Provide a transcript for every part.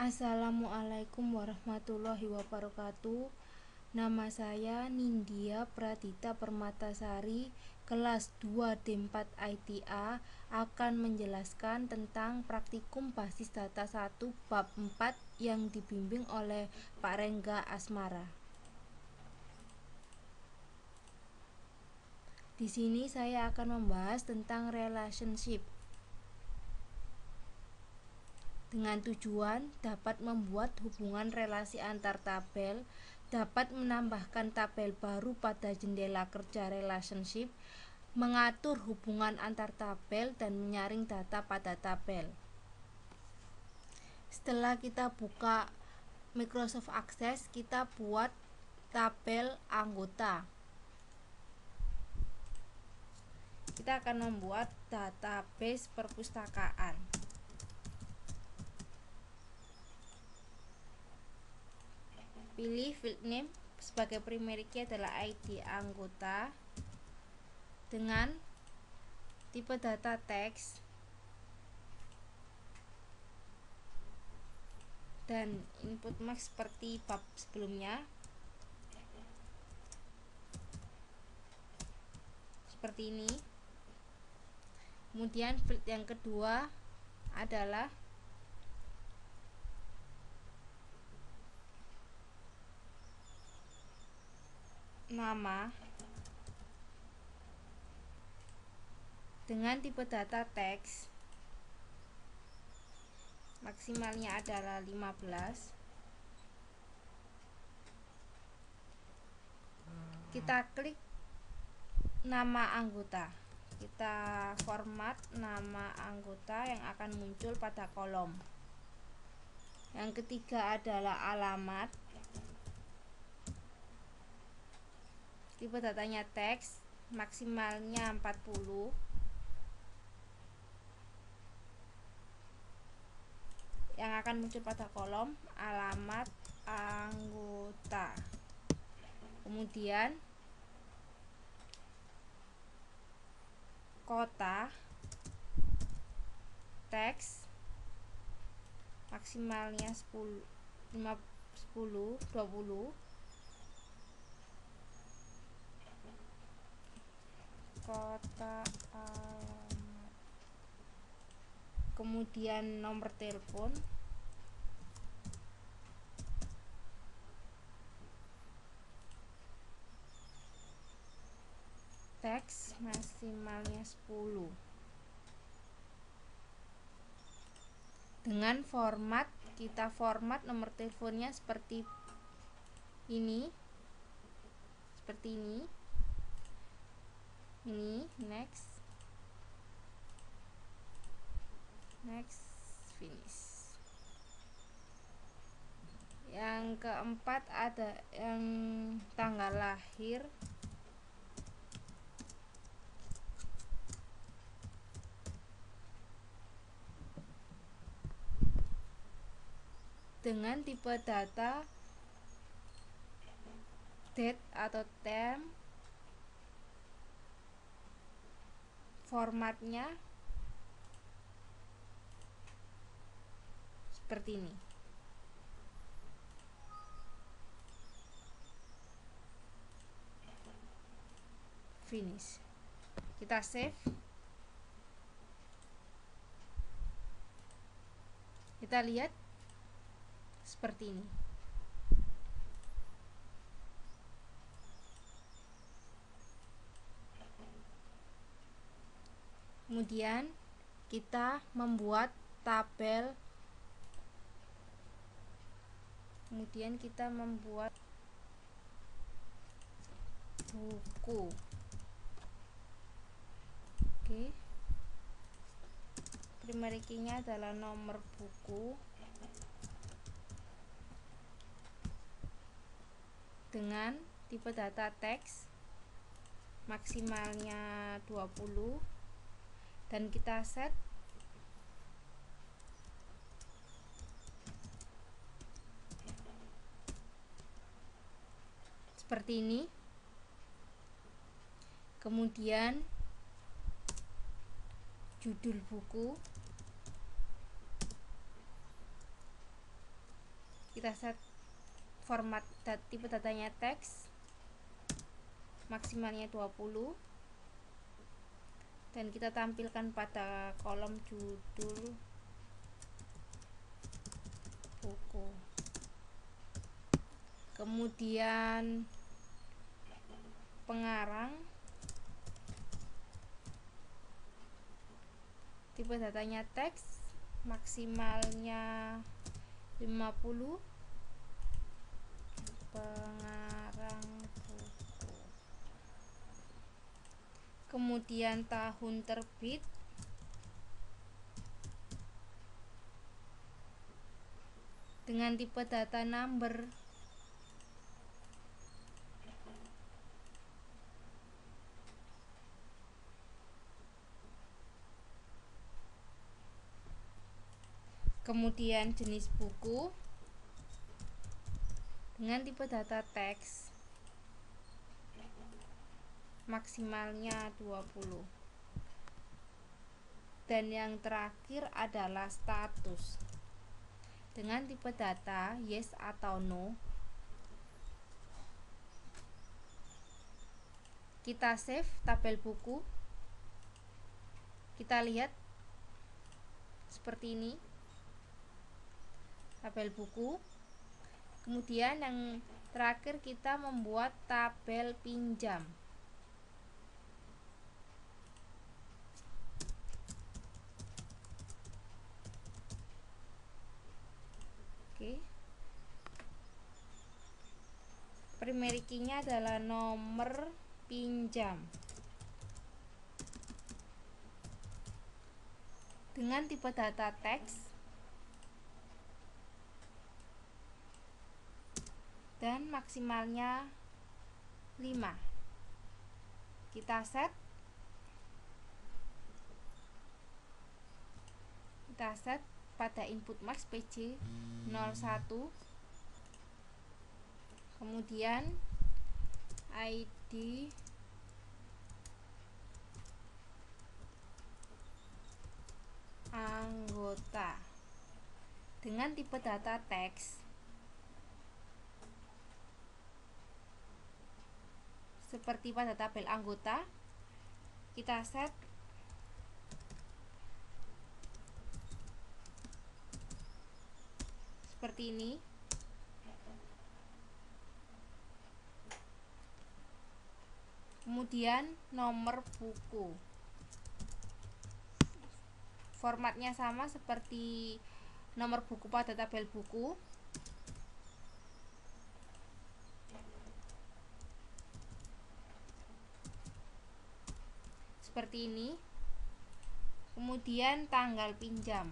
Assalamualaikum warahmatullahi wabarakatuh. Nama saya Nindya Pradita Permatasari, kelas 2 D4 ITA, akan menjelaskan tentang praktikum basis data 1 bab 4 yang dibimbing oleh Pak Rengga Asmara. Di sini saya akan membahas tentang relationship, dengan tujuan dapat membuat hubungan relasi antar tabel, dapat menambahkan tabel baru pada jendela kerja relationship, mengatur hubungan antar tabel, dan menyaring data pada tabel. Setelah kita buka Microsoft Access, kita buat tabel anggota. Kita akan membuat database perpustakaan. Pilih field name, sebagai primary key adalah ID anggota, dengan tipe data teks dan input max seperti bab sebelumnya, seperti ini. Kemudian field yang kedua adalah nama dengan tipe data teks, maksimalnya adalah 15. Kita klik nama anggota, kita format nama anggota yang akan muncul pada kolom. Yang ketiga adalah alamat, tipe datanya teks, maksimalnya 40. Yang akan muncul pada kolom alamat anggota. Kemudian kota teks, maksimalnya 10, 20. Kota alamat. Kemudian nomor telepon, teks, maksimalnya 10. Dengan format, kita format nomor teleponnya seperti ini, next, finish. Yang keempat ada yang tanggal lahir, dengan tipe data date atau time, formatnya seperti ini. Finish. Kita save. Kita lihat seperti ini. Kemudian kita membuat tabel, buku. Oke. Primary key-nya adalah nomor buku dengan tipe data teks, maksimalnya 20, dan kita set seperti ini. Kemudian judul buku, kita set format tipe datanya teks, maksimalnya 20, dan kita tampilkan pada kolom judul buku. Kemudian pengarang, tipe datanya teks, maksimalnya 50, pengarang buku. Kemudian tahun terbit, dengan tipe data number. Kemudian jenis buku dengan tipe data teks, maksimalnya 20. Dan yang terakhir adalah status dengan tipe data yes atau no. Kita save tabel buku, kita lihat seperti ini tabel buku. Kemudian yang terakhir kita membuat tabel pinjam. Oke. Primary key-nya adalah nomor pinjam. Dengan tipe data teks dan maksimalnya 5. Kita set pada input max pj 01, kemudian ID anggota dengan tipe data teks seperti pada tabel anggota. Kita set seperti ini. Kemudian nomor buku, formatnya sama seperti nomor buku pada tabel buku. Seperti ini. Kemudian tanggal pinjam,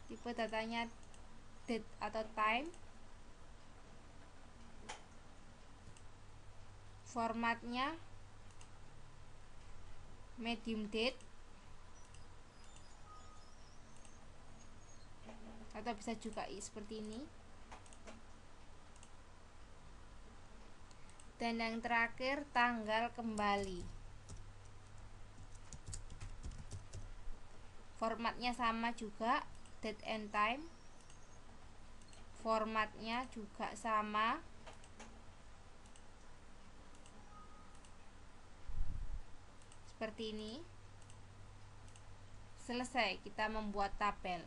tipe datanya date atau time, formatnya medium date atau bisa juga seperti ini. Dan yang terakhir tanggal kembali, formatnya sama juga, date and time, formatnya juga sama. Seperti ini. Selesai kita membuat tabel.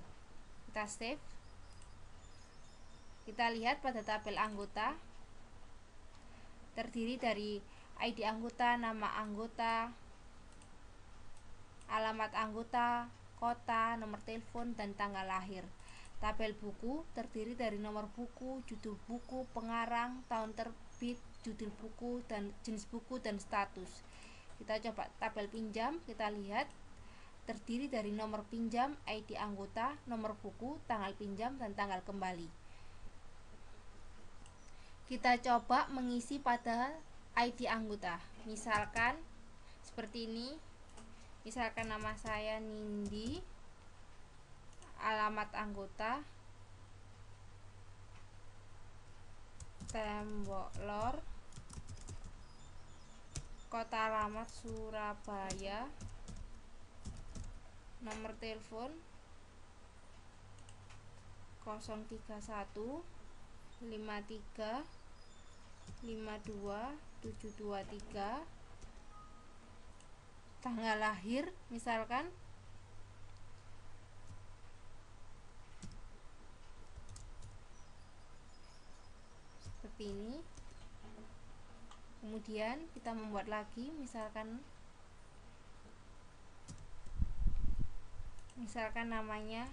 Kita save. Kita lihat pada tabel anggota terdiri dari ID anggota, nama anggota, alamat anggota, kota, nomor telepon, dan tanggal lahir. Tabel buku terdiri dari nomor buku, judul buku, pengarang, tahun terbit, judul buku, dan jenis buku, dan status. Kita coba tabel pinjam, kita lihat terdiri dari nomor pinjam, ID anggota, nomor buku, tanggal pinjam, dan tanggal kembali. Kita coba mengisi pada ID anggota, misalkan seperti ini. Misalkan nama saya Nindi, alamat anggota Tembok Lor, kota alamat Surabaya, nomor telepon 031 53 52 723, tanggal lahir misalkan seperti ini. Kemudian kita membuat lagi, misalkan namanya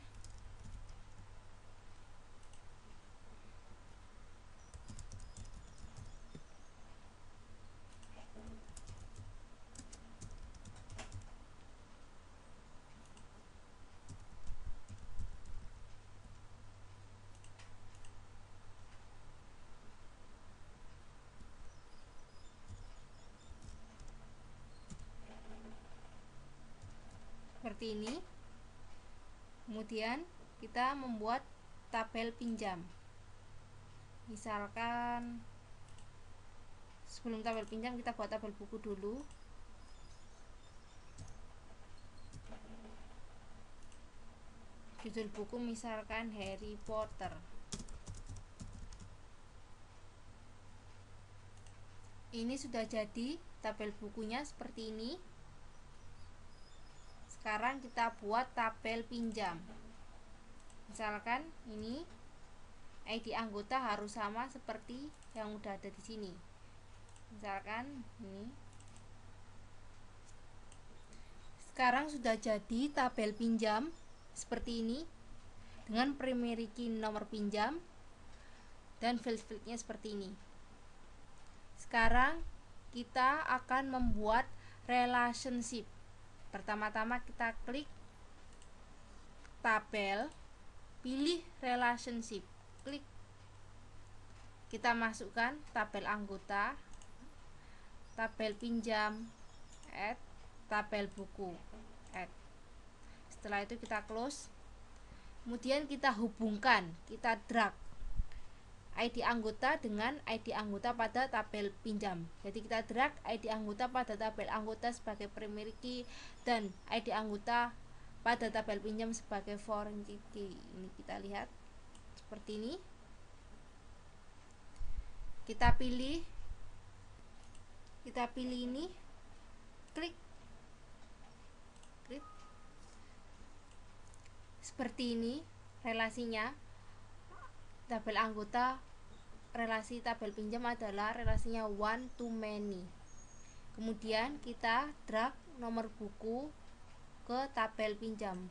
seperti ini. Kemudian kita membuat tabel pinjam. Misalkan sebelum tabel pinjam kita buat tabel buku dulu. Judul buku misalkan Harry Potter. Ini sudah jadi tabel bukunya seperti ini. Sekarang kita buat tabel pinjam. Misalkan ini ID anggota harus sama seperti yang udah ada di sini. Misalkan ini. Sekarang sudah jadi tabel pinjam seperti ini dengan primary key nomor pinjam dan field-fieldnya seperti ini. Sekarang kita akan membuat relationship. Pertama-tama kita klik tabel, pilih relationship, klik, kita masukkan tabel anggota, tabel pinjam, add, tabel buku, add. Setelah itu kita close. Kemudian kita hubungkan, kita drag ID anggota dengan ID anggota pada tabel pinjam. Jadi kita drag ID anggota pada tabel anggota sebagai primary key dan ID anggota pada tabel pinjam sebagai foreign key. Ini kita lihat seperti ini. Kita pilih ini, klik seperti ini relasinya. Tabel anggota, relasi tabel pinjam adalah relasinya one to many. Kemudian kita drag nomor buku ke tabel pinjam,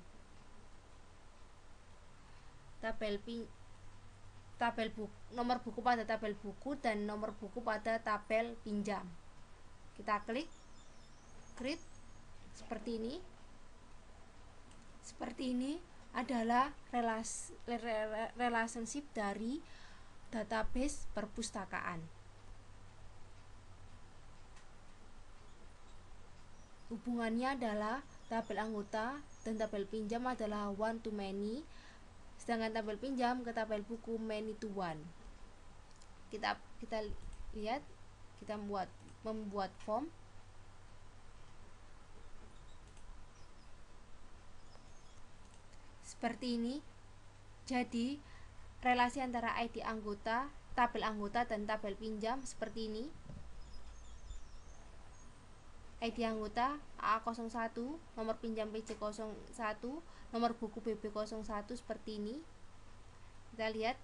nomor buku pada tabel buku dan nomor buku pada tabel pinjam. Kita klik create seperti ini. Seperti ini adalah relationship dari database perpustakaan. Hubungannya adalah tabel anggota dan tabel pinjam adalah one to many, sedangkan tabel pinjam ke tabel buku many to one. Kita lihat, kita membuat form. Seperti ini. Jadi relasi antara ID anggota, tabel anggota dan tabel pinjam seperti ini. ID anggota A01, nomor pinjam PJ01, nomor buku BB01 seperti ini. Kita lihat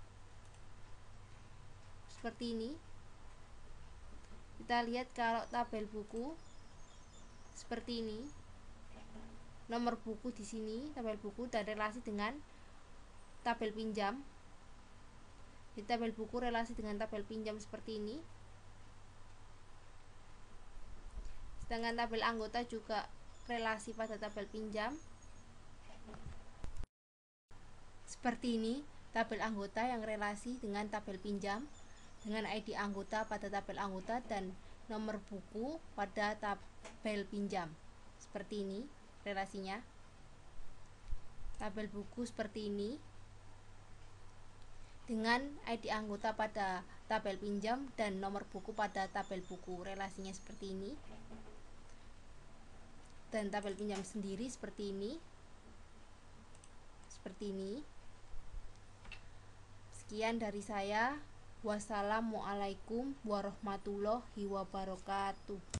seperti ini. Kita lihat kalau tabel buku seperti ini. Nomor buku di sini, tabel buku dan relasi dengan tabel pinjam. Di tabel buku relasi dengan tabel pinjam seperti ini. Sedangkan tabel anggota juga relasi pada tabel pinjam. Seperti ini, tabel anggota yang relasi dengan tabel pinjam dengan ID anggota pada tabel anggota dan nomor buku pada tabel pinjam. Seperti ini relasinya. Tabel buku seperti ini dengan ID anggota pada tabel pinjam dan nomor buku pada tabel buku, relasinya seperti ini. Dan tabel pinjam sendiri seperti ini. Kartini. Sekian dari saya. Wassalamualaikum warahmatullahi wabarakatuh.